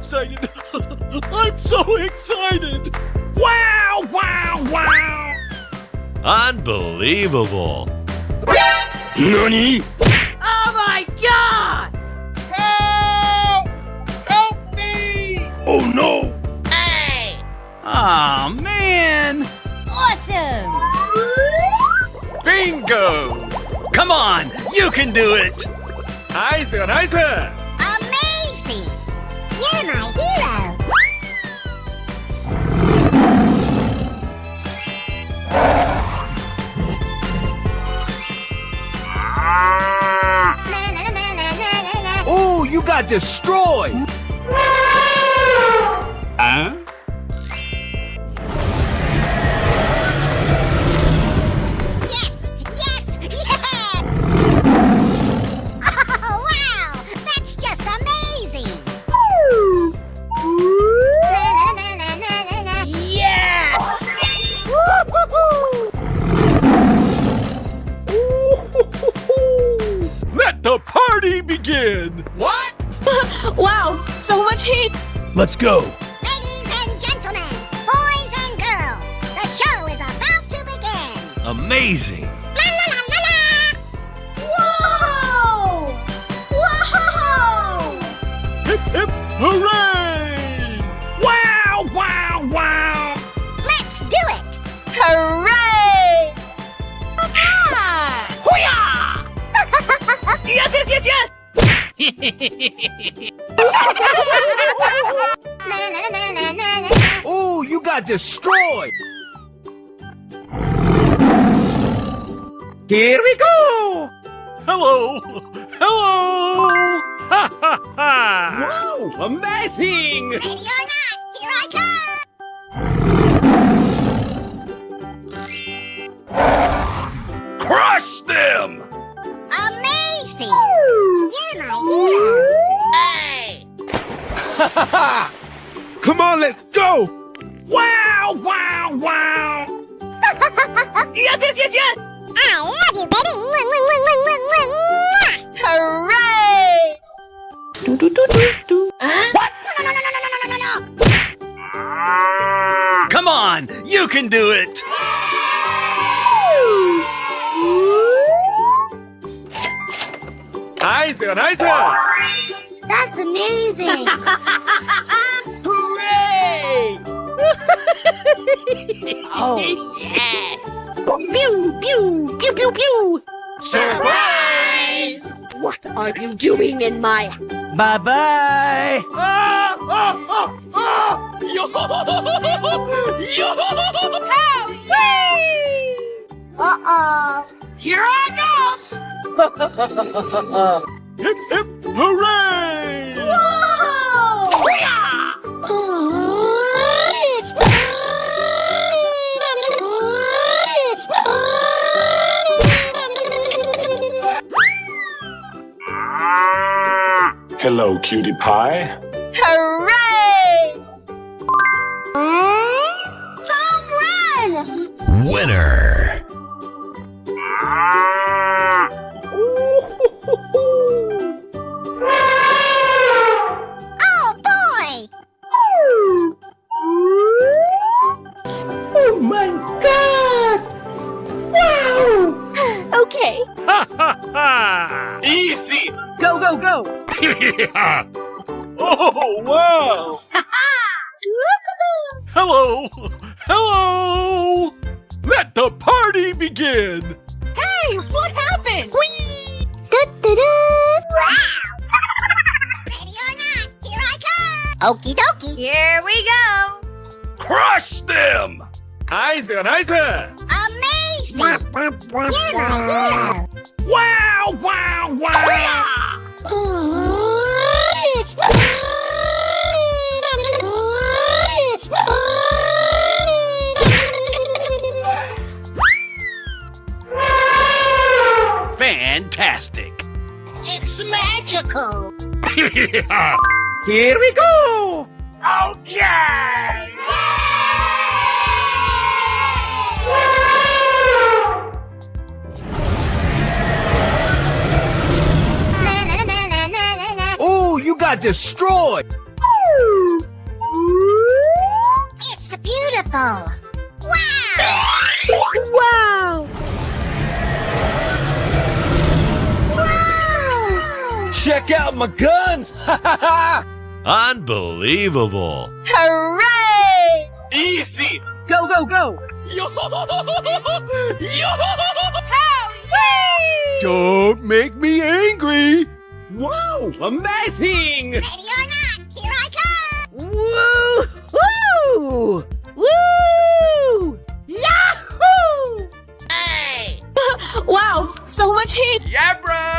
excited. I'm so excited. Wow, wow, wow. Unbelievable. Nani? Oh my God! Help! Help me! Oh no! Hey! Aw, man. Awesome! Bingo. Come on, you can do it. Nice, nice. Amazing! You're my hero! Ooh, you got destroyed. Huh? Yes! Yes! Yeah! Oh, wow! That's just amazing! Yes! Let the party begin. What? Wow, so much heat! Let's go. Ladies and gentlemen, boys and girls, the show is about to begin! Amazing. La la la la la! Whoa! Whoa! Hip, hip, hooray. Wow, wow, wow. Let's do it! Hooray! Ah! Yes, yes, yes, yes. Na na na na na na. Ooh, you got destroyed. Here we go. Hello. Hello. Ha ha ha. Wow, amazing. Ready or not, here I come! Crush them. Amazing! You're my hero! Hey! Come on, let's go. Wow, wow, wow. Yes, yes, yes, yes. I love you, baby! Hooray! What? No! Come on, you can do it. Nice, nice. That's amazing! Hooray! Oh, yes! Pew, pew, pew, pew, pew! Surprise! What are you doing in my... Bye-bye. Yo! Yo! Uh-oh! Here I Hip, hip, hooray! Hello, cutie pie. Hooray! Home run! Winner. Oh, boy! Oh my God! Wow! Okay. Ha ha ha. Easy. Go, go, go! Oh wow! Hello, hello! Let the party begin. Hey, what happened? Ready or not, here I come! Okie dokie! Here we go! Crush them. Nice, nice. Amazing! You're my hero! Wow, wow, wow. Fantastic. It's magical! Here we go. Okay. Na na na na na na na. Ooh, you got destroyed. Check out my guns! Unbelievable. Hooray! Easy! Go, go, go! Yo! Don't make me angry. Wow! Amazing! Ready or not, here I come! Woo! Woo! Yahoo! Wow, so much heat! Yeah, bro.